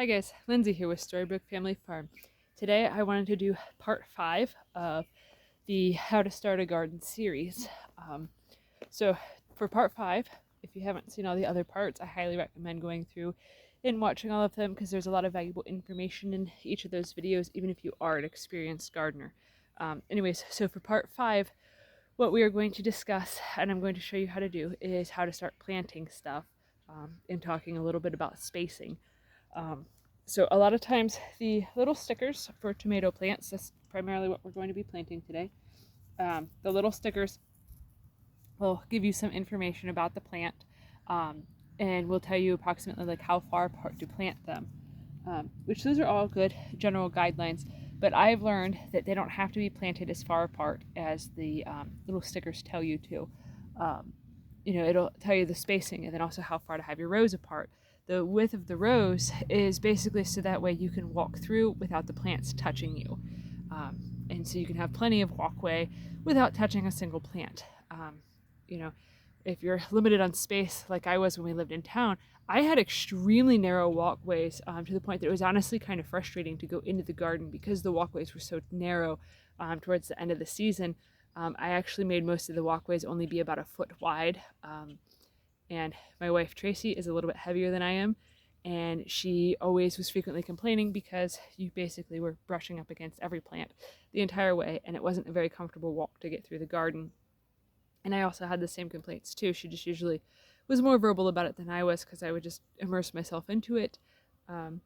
Hi guys, Lindsay here with Storybook Family Farm. Today I wanted to do part 5 of the How to Start a Garden series. So for part 5, if you haven't seen all the other parts, I highly recommend going through and watching all of them because there's a lot of valuable information in each of those videos, even if you are an experienced gardener. Anyways, so for part 5, what we are going to discuss, and I'm going to show you how to do, is how to start planting stuff and talking a little bit about spacing. So a lot of times the little stickers for tomato plants, that's primarily what we're going to be planting today, the little stickers will give you some information about the plant and will tell you approximately like how far apart to plant them, which those are all good general guidelines, but I've learned that they don't have to be planted as far apart as the little stickers tell you to. It'll tell you the spacing and then also how far to have your rows apart. The width of the rows is basically so that way you can walk through without the plants touching you. And so you can have plenty of walkway without touching a single plant. If you're limited on space like I was when we lived in town, I had extremely narrow walkways to the point that it was honestly kind of frustrating to go into the garden because the walkways were so narrow towards the end of the season. I actually made most of the walkways only be about a foot wide. And my wife Tracy is a little bit heavier than I am, and she always was frequently complaining because you basically were brushing up against every plant the entire way, and it wasn't a very comfortable walk to get through the garden. And I also had the same complaints too. She just usually was more verbal about it than I was because I would just immerse myself into it, and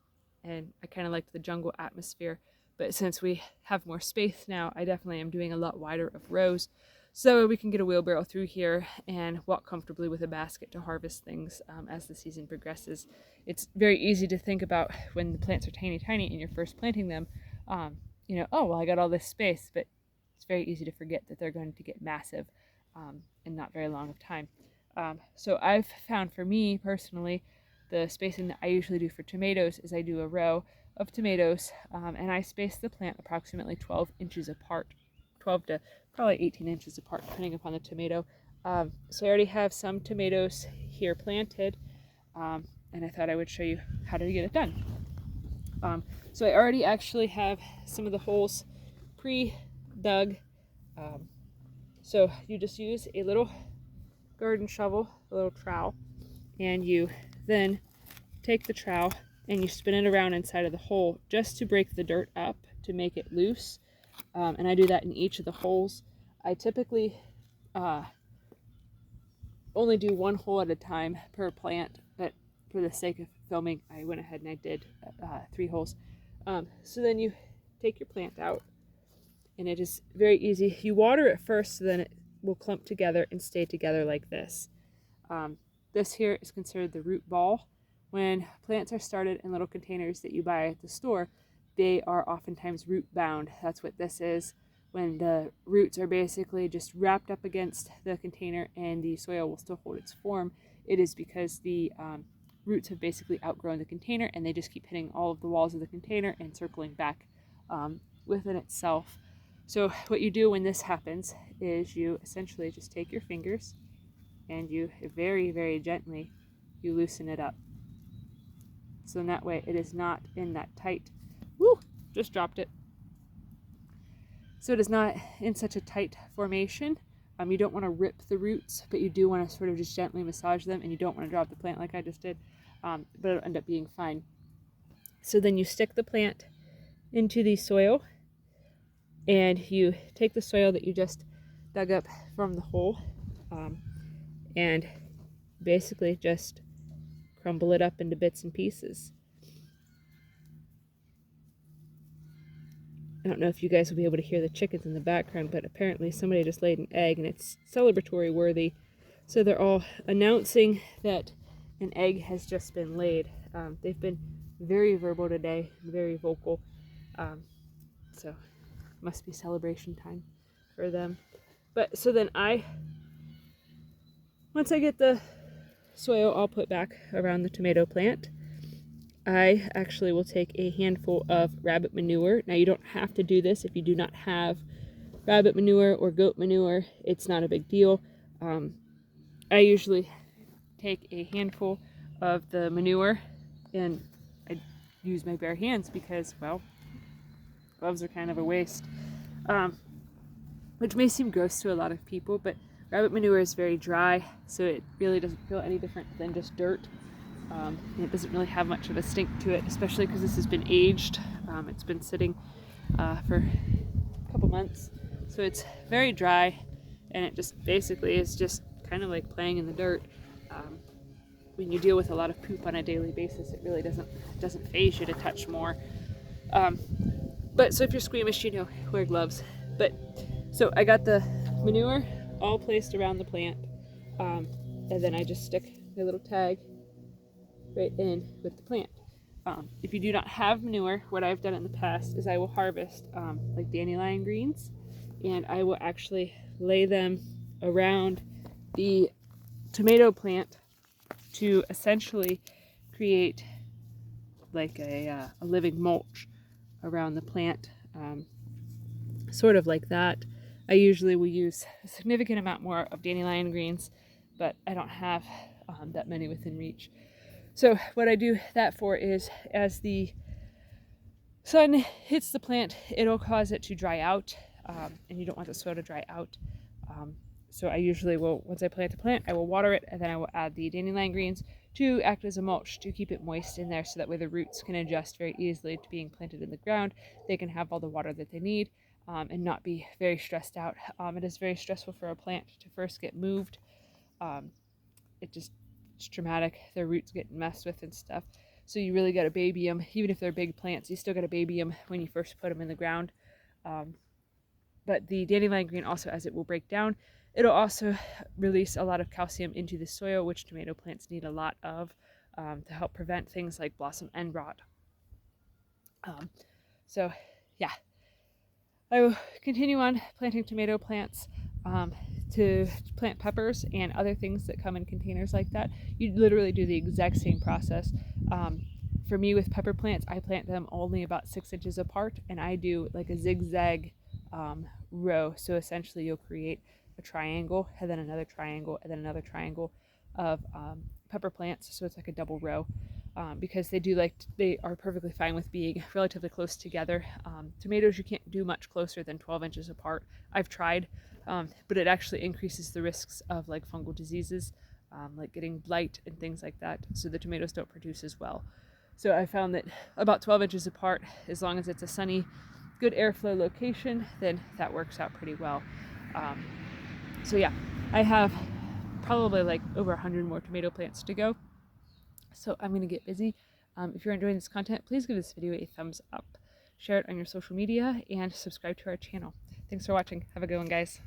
I kind of liked the jungle atmosphere. But since we have more space now, I definitely am doing a lot wider of rows so we can get a wheelbarrow through here and walk comfortably with a basket to harvest things as the season progresses. It's very easy to think about when the plants are tiny and you're first planting them, oh, well, I got all this space, but it's very easy to forget that they're going to get massive in not very long of time. So I've found for me personally, the spacing that I usually do for tomatoes is I do a row of tomatoes and I space the plant approximately 12 inches apart, 12 to probably 18 inches apart depending upon the tomato. So I already have some tomatoes here planted, and I thought I would show you how to get it done. So I already actually have some of the holes pre-dug. So you just use a little garden shovel, a little trowel, and you then take the trowel and you spin it around inside of the hole just to break the dirt up to make it loose. And I do that in each of the holes. I typically only do one hole at a time per plant, but for the sake of filming, I went ahead and I did 3 holes. So then you take your plant out, and it is very easy. You water it first, so then it will clump together and stay together like this. This here is considered the root ball. When plants are started in little containers that you buy at the store, they are oftentimes root bound. That's what this is. When the roots are basically just wrapped up against the container and the soil will still hold its form, it is because the roots have basically outgrown the container and they just keep hitting all of the walls of the container and circling back within itself. So what you do when this happens is you essentially just take your fingers and you very gently you loosen it up. So in that way it is not in that tight, just dropped it. So it is not in such a tight formation. You don't want to rip the roots, but you do want to sort of just gently massage them, and you don't want to drop the plant like I just did, but it'll end up being fine. So then you stick the plant into the soil, and you take the soil that you just dug up from the hole, and basically just crumble it up into bits and pieces. I don't know if you guys will be able to hear the chickens in the background, but apparently somebody just laid an egg and it's celebratory worthy. So they're all announcing that an egg has just been laid. They've been very verbal today, very vocal. So must be celebration time for them. But so then once I get the soil all put back around the tomato plant, I actually will take a handful of rabbit manure. Now you don't have to do this if you do not have rabbit manure or goat manure. It's not a big deal. I usually take a handful of the manure and I use my bare hands because, well, gloves are kind of a waste. Which may seem gross to a lot of people, but rabbit manure is very dry, so it really doesn't feel any different than just dirt. And it doesn't really have much of a stink to it, especially because this has been aged. It's been sitting for a couple months, so it's very dry, and it just basically is just kind of like playing in the dirt. When you deal with a lot of poop on a daily basis, it really doesn't faze you to touch more. But so if you're squeamish, you know, wear gloves. But so I got the manure all placed around the plant, and then I just stick my little tag right in with the plant. If you do not have manure, what I've done in the past is I will harvest like dandelion greens, and I will actually lay them around the tomato plant to essentially create like a living mulch around the plant, sort of like that. I usually will use a significant amount more of dandelion greens, but I don't have that many within reach. So what I do that for is, as the sun hits the plant, it'll cause it to dry out, and you don't want the soil to dry out. So I usually will, once I plant the plant, I will water it, and then I will add the dandelion greens to act as a mulch to keep it moist in there, so that way the roots can adjust very easily to being planted in the ground. They can have all the water that they need, and not be very stressed out. It is very stressful for a plant to first get moved. It's traumatic. Their roots get messed with and stuff. So you really got to baby them. Even if they're big plants, you still got to baby them when you first put them in the ground. But the dandelion green also, as it will break down, it'll also release a lot of calcium into the soil, which tomato plants need a lot of, to help prevent things like blossom end rot. So yeah, I will continue on planting tomato plants, to plant peppers and other things that come in containers like that. You literally do the exact same process. For me, with pepper plants, I plant them only about 6 inches apart, and I do like a zigzag row. So essentially you'll create a triangle, and then another triangle, and then another triangle of pepper plants. So it's like a double row, because they are perfectly fine with being relatively close together. Tomatoes, you can't do much closer than 12 inches apart. I've tried, but it actually increases the risks of like fungal diseases, like getting blight and things like that. So the tomatoes don't produce as well. So I found that about 12 inches apart, as long as it's a sunny, good airflow location, then that works out pretty well. So yeah, I have probably like over 100 more tomato plants to go. So I'm going to get busy. If you're enjoying this content, please give this video a thumbs up, share it on your social media, and subscribe to our channel. Thanks for watching. Have a good one, guys.